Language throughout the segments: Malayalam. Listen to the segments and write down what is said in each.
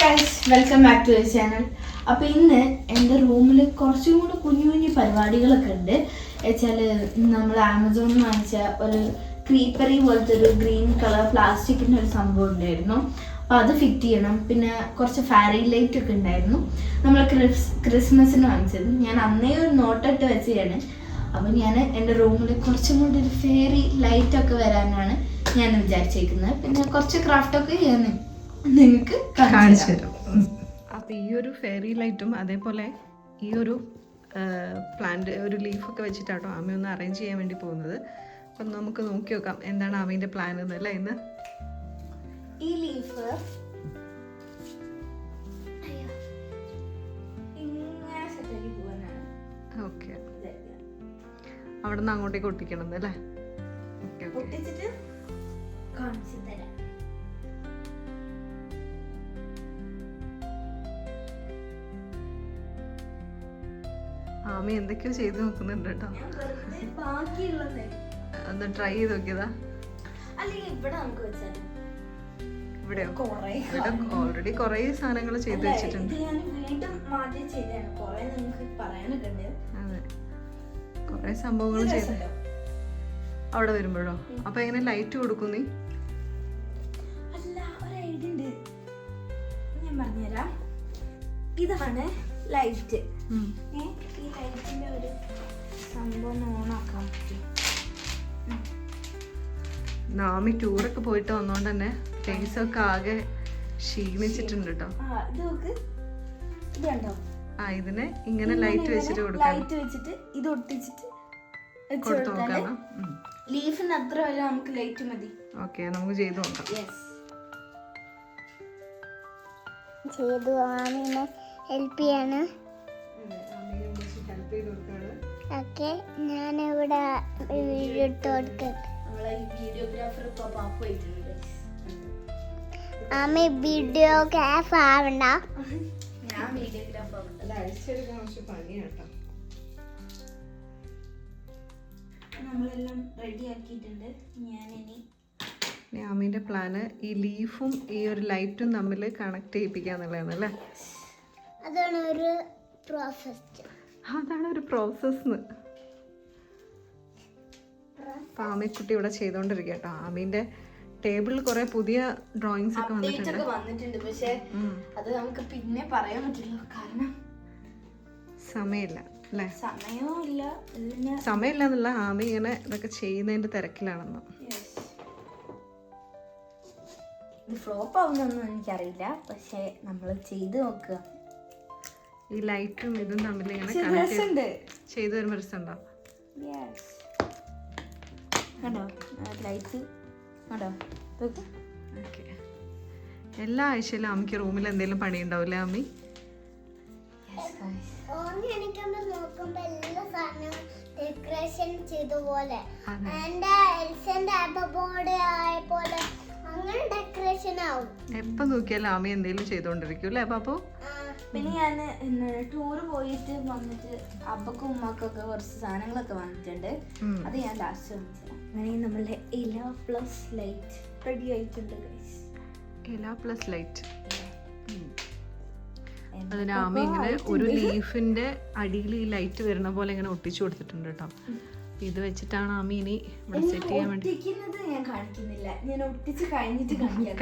Welcome back to channel. അപ്പോൾ ഇന്ന് എൻ്റെ റൂമിൽ കുറച്ചും കൂടി കുഞ്ഞു കുഞ്ഞു പരിപാടികളൊക്കെ ഉണ്ട്. വെച്ചാൽ നമ്മൾ ആമസോണിൽ നിന്ന് വാങ്ങിച്ച ഒരു ക്രീപ്പറി പോലത്തെ ഒരു ഗ്രീൻ കളർ പ്ലാസ്റ്റിക്കിൻ്റെ ഒരു സംഭവം ഉണ്ടായിരുന്നു. അപ്പോൾ അത് ഫിറ്റ് ചെയ്യണം. പിന്നെ കുറച്ച് ഫാരി ലൈറ്റ് ഒക്കെ ഉണ്ടായിരുന്നു. നമ്മൾ ക്രിസ്മസിന് വാങ്ങിച്ചത്. ഞാൻ അന്നേ ഒരു നോട്ടിട്ട് വെച്ചതാണ്. അപ്പോൾ ഞാൻ എൻ്റെ റൂമിൽ കുറച്ചും കൂടി ഒരു ഫെയറി ലൈറ്റൊക്കെ വരാനാണ് ഞാൻ വിചാരിച്ചേക്കുന്നത്. പിന്നെ കുറച്ച് ക്രാഫ്റ്റൊക്കെ ഞാൻ നിങ്ങൾക്ക് കാണിച്ചു തരാം. അപ്പോൾ ഈ ഒരു ഫെയറി ലൈറ്റും അതേപോലെ ഈ ഒരു പ്ലാന്റ് ഒരു ലീഫൊക്കെ വെച്ചിട്ടാട്ടോ ആമി ഒന്ന് അറേഞ്ച് ചെയ്യാൻ വേണ്ടി പോകുന്നത്. അപ്പം നമുക്ക് നോക്കി നോക്കാം എന്താണ് ആമീൻ്റെ പ്ലാൻ എന്നല്ലേ ഇന്ന്. ഈ ലീഫ് ഓക്കെ, അവിടെ നിന്ന് അങ്ങോട്ടേക്ക് ഒട്ടിക്കണം അല്ലേ? ഒട്ടിച്ചിട്ട് കാണിച്ചു തരാം. ആമി എന്തൊക്കെയോ ചെയ്ത് നോക്കുന്നുണ്ട് കേട്ടോ. ഒന്ന് ട്രൈ ചെയ്ത് നോക്കിയതാ. ഇവിടെയോ? ഇവിടെ ഓൾറെഡി കുറേ സാധനങ്ങൾ ചെയ്ത് വെച്ചിട്ടുണ്ട്. അതെ, കുറേ സംഭവങ്ങൾ ചെയ്ത്. അവിടെ വരുമ്പോഴോ? അപ്പൊ എങ്ങനെ ലൈറ്റ് കൊടുക്കും നീ? ഞാൻ പറഞ്ഞുതരാം. ഇതാണ് ലൈറ്റ്. ഈ ലൈറ്റിന്റെ ഒരു സംഭവം ഓണാക്കാൻ പറ്റും. നാമി ടൂറൊക്കെ പോയിട്ട് വന്നോണ്ട് തന്നെ ഫേസ് ഒക്കെ ആകെ ക്ഷീണിച്ചിട്ടുണ്ട് കേട്ടോ. ഇതിനെ ഇങ്ങനെ ലൈറ്റ് വെച്ചിട്ട് കൊടുക്കാം. ലൈറ്റ് വെച്ചിട്ട് ഇത് ഒട്ടിച്ചിട്ട് ലീഫിന് അത്ര വരെ നമുക്ക് ലൈറ്റ് മതി. ഓക്കെ, നമുക്ക് ചെയ്ത് നോക്കാം. ചെയ്തു ആമിനെ ഹെൽപ്പ് ചെയ്യാണ്. ഓക്കെ, ഞാനിവിടെ വീഡിയോ എടുത്ത് കൊടുക്കാം. ആമി വീഡിയോഗ്രാഫ് ആവണ്ട. നമ്മളെല്ലാം റെഡി ആക്കിയിട്ടുണ്ട്. ആമീൻ്റെ പ്ലാന് ഈ ലീഫും ഈ ഒരു ലൈറ്റും തമ്മിൽ കണക്ട് ചെയ്യിപ്പിക്കാന്നുള്ളതാണ് അല്ലേ? അതാണ് ഒരു പ്രോസസ്. അതാണ് ഒരു പ്രോസസ്. അപ്പൊ ആമിക്കുട്ടി ഇവിടെ ചെയ്തോണ്ടിരിക്കുക കേട്ടോ. ആമീന്റെ ടേബിളിൽ കുറെ പുതിയ ഡ്രോയിങ്സ് ഒക്കെ വന്നിട്ടുണ്ട്. പക്ഷേ അത് നമുക്ക് പിന്നെ പറയാൻ പറ്റില്ല, കാരണം സമയമില്ല അല്ലേ? സമയമില്ല എന്നല്ല, ആമി ഇങ്ങനെ ഇതൊക്കെ ചെയ്യുന്നതിന്റെ തിരക്കിലാണെന്ന്. ഫ്ലോപ്പ് ആവുന്നൊന്നും എനിക്കറിയില്ല, പക്ഷെ നമ്മൾ ചെയ്ത് നോക്കുക. ഈ ലൈറ്റും ഇതും തമ്മിൽ ഇങ്ങനെ ചെയ്തു വരുമ്പോൾ രസമുണ്ടോ? എല്ലാ ആഴ്ചയിലും അമ്മയ്ക്ക് റൂമിൽ എന്തെങ്കിലും പണി ഉണ്ടാവില്ലേ അമ്മി? എപ്പൊ നോക്കിയാലും ആമി എന്തെങ്കിലും ചെയ്തോണ്ടിരിക്കും അല്ലേ പാപ്പു? പിന്നെ ഞാൻ ടൂറ് പോയിട്ട് വന്നിട്ട് അപ്പക്കും ഉമ്മക്കൊക്കെ കുറച്ച് സാധനങ്ങളൊക്കെ വന്നിട്ടുണ്ട്. അത് ഞാൻ ലാസ്റ്റ് വന്നിട്ടില്ല. അങ്ങനെ നമ്മളുടെ ഇല പ്ലസ് ലൈറ്റ് റെഡി ആയിട്ടുണ്ട്. ഇല പ്ലസ് ലൈറ്റ് അതിന് ആമി ഇങ്ങനെ ഒരു ലീഫിന്റെ അടിയിൽ ഈ ലൈറ്റ് വരുന്ന പോലെ ഇങ്ങനെ ഒട്ടിച്ചു കൊടുത്തിട്ടുണ്ട് കേട്ടോ. ഇത് വെച്ചിട്ടാണ് ആമി ഇനി ഇവിടെ സെറ്റ് ചെയ്യാൻ വേണ്ടി.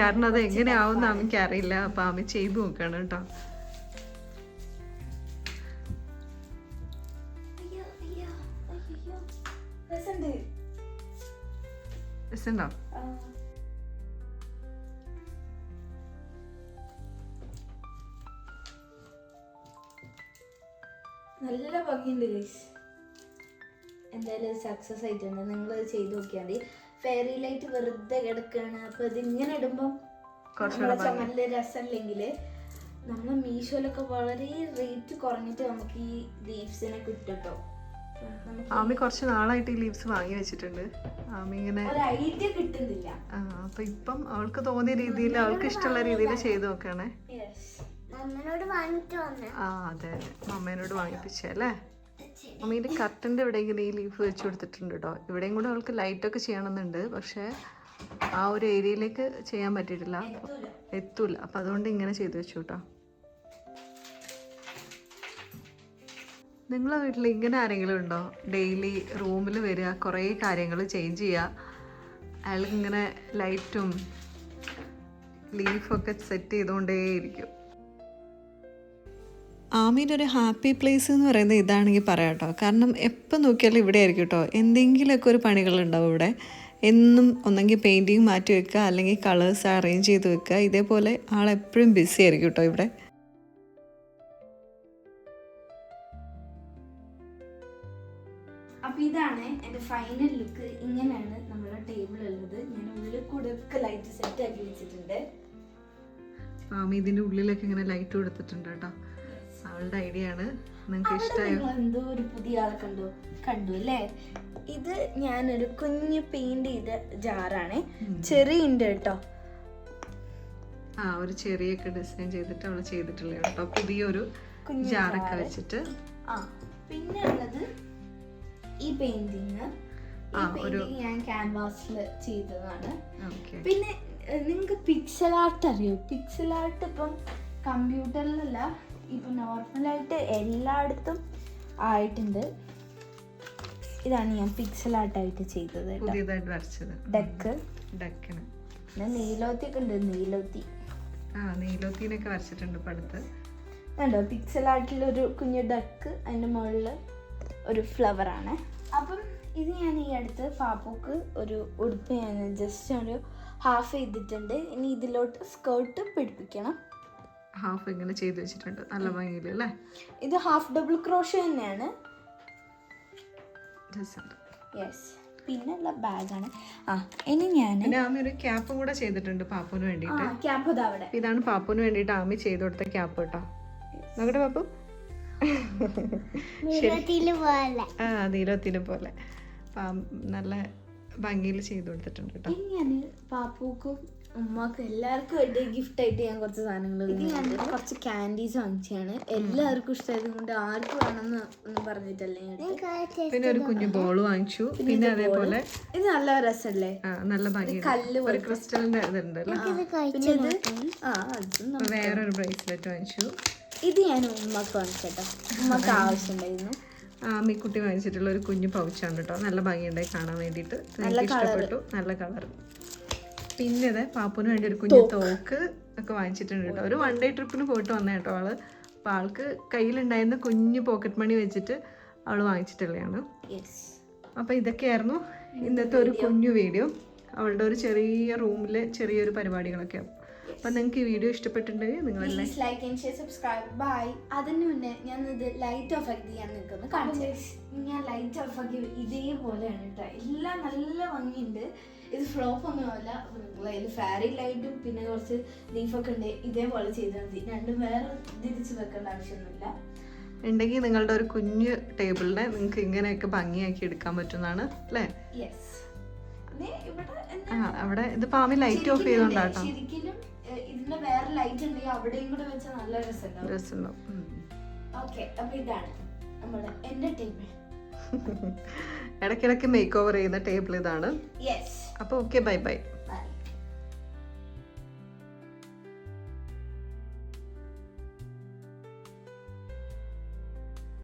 കാരണം അത് എങ്ങനെയാവുന്ന ആമിക്ക് അറിയില്ല. അപ്പൊ ആമി ചെയ്തു നോക്കാണ് കേട്ടോ. രസമുണ്ടോ? നല്ല ഭംഗിയുണ്ട് ഗൈസ്. എന്തായാലും സക്സസ് ആയിട്ടുണ്ട്. നിങ്ങൾ ചെയ്ത് നോക്കിയാൽ മതി. ഫെയറി ലൈറ്റ് വെറുതെ കിടക്കുകയാണ്. അപ്പൊ ഇത് ഇങ്ങനെ ഇടുമ്പോൾ നല്ല രസമില്ലെങ്കിൽ നമ്മൾ മീഷോയിലൊക്കെ വളരെ റേറ്റ് കുറഞ്ഞിട്ട് നമുക്ക് ഈ ലീവ്സിനെ കിട്ടും കേട്ടോ. ആമി കുറച്ച് നാളായിട്ട് ഈ ലീവ്സ് വാങ്ങി വെച്ചിട്ടുണ്ട്. ആമി ഇങ്ങനെ ഐഡിയ കിട്ടുന്നില്ല. അപ്പൊ ഇപ്പം അവൾക്ക് തോന്നിയ രീതിയിൽ അവൾക്ക് ഇഷ്ടമുള്ള രീതിയിൽ ചെയ്ത് നോക്കണേ. അതെ, അമ്മേനോട് വാങ്ങിപ്പിച്ചല്ലേ? അമ്മീന്റെ കർട്ടന്റെ എവിടെയെങ്കിലും ഈ ലീഫ് വെച്ച് കൊടുത്തിട്ടുണ്ട് കേട്ടോ. ഇവിടെയും കൂടെ അവൾക്ക് ലൈറ്റ് ഒക്കെ ചെയ്യണമെന്നുണ്ട്. പക്ഷെ ആ ഒരു ഏരിയയിലേക്ക് ചെയ്യാൻ പറ്റിയിട്ടില്ല, എത്തൂല. അപ്പം അതുകൊണ്ട് ഇങ്ങനെ ചെയ്തു വെച്ചു കേട്ടോ. നിങ്ങളെ വീട്ടിൽ ഇങ്ങനെ ആരെങ്കിലും ഉണ്ടോ? ഡെയിലി റൂമിൽ വരിക, കുറേ കാര്യങ്ങൾ ചേഞ്ച് ചെയ്യുക, അയാൾക്ക് ഇങ്ങനെ ലൈറ്റും ലീഫൊക്കെ സെറ്റ് ചെയ്തുകൊണ്ടേയിരിക്കും. ആമീൻ്റെ ഒരു ഹാപ്പി പ്ലേസ് എന്ന് പറയുന്നത് ഇതാണെങ്കിൽ പറയാം കേട്ടോ. കാരണം എപ്പോൾ നോക്കിയാലും ഇവിടെ ആയിരിക്കും കേട്ടോ, എന്തെങ്കിലുമൊക്കെ ഒരു പണികളുണ്ടാവും ഇവിടെ. എന്നും ഒന്നെങ്കിൽ പെയിൻറ്റിങ് മാറ്റി വെക്കുക, അല്ലെങ്കിൽ കളേഴ്സ് അറേഞ്ച് ചെയ്ത് വെക്കുക. ഇതേപോലെ ആളെപ്പോഴും ബിസി ആയിരിക്കും കേട്ടോ ഇവിടെ. അപ്പൊ ഇതാണ് എൻ്റെ ഫൈനൽ ലുക്ക്. ഇങ്ങനെയാണ് നമ്മുടെ ടേബിൾ ഉള്ളത്. ഞാൻ ഉള്ളിൽ കൂടെ ഒക്കെ ലൈറ്റ് സെറ്റ് ആക്കി വെച്ചിട്ടുണ്ട്. ആമി ഇതിൻ്റെ ഉള്ളിലൊക്കെ ഇങ്ങനെ ലൈറ്റ് കൊടുത്തിട്ടുണ്ട് കേട്ടോ. അവളുടെ ഐഡിയ ആണ്. നിങ്ങൾക്ക് ഇഷ്ടമായോ? എന്തോ ഒരു പുതിയ ആളെ കണ്ടു അല്ലേ? ഇത് ഞാനൊരു കുഞ്ഞ് പെയിന്റ് ചെയ്ത ജാറാണ്. ചെറിയുണ്ട് കേട്ടോ. ഒരു ചെറിയൊക്കെ ഡിസൈൻ ചെയ്തിട്ട് അവള് ചെയ്തിട്ടുള്ള കേട്ടോ, പുതിയൊരു ജാറൊക്കെ വെച്ചിട്ട്. പിന്നെ ഉള്ളത് ഈ പെയിന്റിങ് ഞാൻ ക്യാൻവാസിൽ ചെയ്തതാണ്. പിന്നെ നിങ്ങൾക്ക് പിക്സൽ ആർട്ട് അറിയോ? പിക്സൽ ആർട്ട് ഇപ്പം കമ്പ്യൂട്ടറിലല്ല, ഇപ്പം നോർമലായിട്ട് എല്ലായിടത്തും ആയിട്ടുണ്ട്. ഇതാണ് ഞാൻ പിക്സൽ ആർട്ടായിട്ട് ചെയ്തത്. പുതിയതായിട്ട് വരച്ചത് ഡക്കിന്. പിന്നെ നീലോത്തിയൊക്കെ ഉണ്ട്. നീലോത്തിനൊക്കെ വരച്ചിട്ടുണ്ട് ഇപ്പം അടുത്ത്. കണ്ടോ, പിക്സൽ ആർട്ടിൽ ഒരു കുഞ്ഞു ഡക്ക്, അതിൻ്റെ മുകളിൽ ഒരു ഫ്ലവർ ആണ്. അപ്പം ഇത് ഞാൻ ഈ അടുത്ത് പാപ്പുക്ക് ഒരു ഉടുപ്പ് ഞാൻ ജസ്റ്റ് ഒരു ഹാഫ് ചെയ്തിട്ടുണ്ട്. ഇനി ഇതിലോട്ട് സ്കേർട്ട് പിടിപ്പിക്കണം. ഹാഫ് ഇങ്ങനെ ചെയ്ത് വെച്ചിട്ടുണ്ട്, നല്ല ഭംഗിയിൽ അല്ലേ? ഇത് ഹാഫ് ഡബിൾ ക്രോഷ്യോ തന്നെയാണ്. യെസ്. പിന്നെ ഉള്ള ബാഗാണ്. ഇനി ഞാൻ ആമി ഒരു ക്യാപ്പും കൂടെ ചെയ്തിട്ടുണ്ട് പാപ്പുവിന് വേണ്ടിയിട്ട്. ക്യാപ്പ് അവിടെ. ഇതാണ് പാപ്പുവിന് വേണ്ടിയിട്ട് ആമി ചെയ്ത് കൊടുത്ത ക്യാപ്പ് കേട്ടോ. നോക്കട്ടെ പാപ്പു. നീലത്തിനെ പോലെ നല്ല ഭംഗിയിൽ ചെയ്ത് കൊടുത്തിട്ടുണ്ട് കേട്ടോ. ഇനി ഞാൻ പാപ്പുക്കും ഉമ്മാക്കും എല്ലാവർക്കും വേണ്ടി ഗിഫ്റ്റ് ആയിട്ട് ഞാൻ കുറച്ച് സാധനങ്ങൾ, ഞാൻ കുറച്ച് ക്യാൻഡീസ് വാങ്ങിച്ചാണ്. എല്ലാവർക്കും ഇഷ്ടമായത് കൊണ്ട് ആർക്കും വേണമെന്ന് ഒന്നും പറഞ്ഞിട്ടല്ലേ. പിന്നെ ഒരു കുഞ്ഞു ബോൾ വാങ്ങിച്ചു. പിന്നെ അതേപോലെ ഇത് നല്ല രസമല്ലേ? നല്ല ഭംഗി, ഒരു ക്രിസ്റ്റലിന്റെ ഇതുണ്ട്. പിന്നെ ഇത് വേറൊരു ബ്രേസ്ലെറ്റ് വാങ്ങിച്ചു. ഇത് ഞാൻ ഉമ്മക്ക് വാങ്ങിച്ചേട്ടോ, ഉമ്മക്ക് ആവശ്യമുണ്ടായിരുന്നു. ആമിക്കുട്ടി വാങ്ങിച്ചിട്ടുള്ള ഒരു കുഞ്ഞു പൗച്ചാണ് കേട്ടോ. നല്ല ഭംഗിയുണ്ടായി കാണാൻ വേണ്ടിയിട്ട്, ഇഷ്ടപ്പെട്ടു, നല്ല കളർ. പിന്നെ ഇത് പാപ്പുവിന് വേണ്ടി ഒരു കുഞ്ഞു തോക്ക് ഒക്കെ വാങ്ങിച്ചിട്ടുണ്ട് കേട്ടോ. ഒരു 1 ഡേ ട്രിപ്പിന് പോയിട്ട് വന്ന കേട്ടോ ആള്. അപ്പോൾ ആൾക്ക് കയ്യിലുണ്ടായിരുന്ന കുഞ്ഞു പോക്കറ്റ് മണി വെച്ചിട്ട് അവൾ വാങ്ങിച്ചിട്ടുള്ളതാണ്. അപ്പോൾ ഇതൊക്കെയായിരുന്നു ഇന്നത്തെ ഒരു കുഞ്ഞു വീഡിയോ. അവളുടെ ഒരു ചെറിയ റൂമിലെ ചെറിയൊരു പരിപാടികളൊക്കെ. അപ്പം നിങ്ങൾക്ക് ഈ വീഡിയോ ഇഷ്ടപ്പെട്ടിട്ടുണ്ടെങ്കിൽ നിങ്ങളെല്ലാം like and share, subscribe. Bye. അതിന് മുന്നേ ഞാൻ ഇത് ലൈറ്റ് ഓഫ് ആക്കി ചെയ്യാൻ നിൽക്കുന്നു. ഞാൻ ലൈറ്റ് ഓഫ് ആക്കി ഇതേപോലെയാണ് കേട്ടോ. എല്ലാം നല്ല ഭംഗിയുണ്ട്. ഇത് ഫ്ലോപ്പ് ഒന്നുമല്ല. അതിൽ ഫാരി ലൈറ്റും പിന്നെ കുറച്ച് ലീഫൊക്കെ ഉണ്ട്. ഇതേപോലെ ചെയ്താൽ മതി. രണ്ടും വേറെ തിരിച്ച് വെക്കേണ്ട ആവശ്യമൊന്നുമില്ല. ഉണ്ടെങ്കിൽ നിങ്ങളുടെ ഒരു കുഞ്ഞു ടേബിളിനെ നിങ്ങൾക്ക് ഇങ്ങനെയൊക്കെ ഭംഗിയാക്കി എടുക്കാൻ പറ്റുന്നതാണ് അല്ലേ? അവിടെ ഇത് പാമി ലൈറ്റ് ഓഫ് ചെയ്തോണ്ടാട്ടോ. ശരിക്കും ഇതിന്റെ വേറെ ലൈറ്റ് ഉണ്ടെങ്കിൽ അവിടെയും കൂടെ വെച്ചാൽ നല്ല രസമുണ്ടാവും. ഓക്കെ, അപ്പൊ ഇതാണ് നമ്മുടെ എന്റെ ടേബിൾ. ഇടയ്ക്കിടയ്ക്ക് മേക്ക് ഓവർ ചെയ്യുന്ന ടേബിൾ ഇതാണ്. അപ്പോൾ ഓക്കെ, ബൈ ബൈ.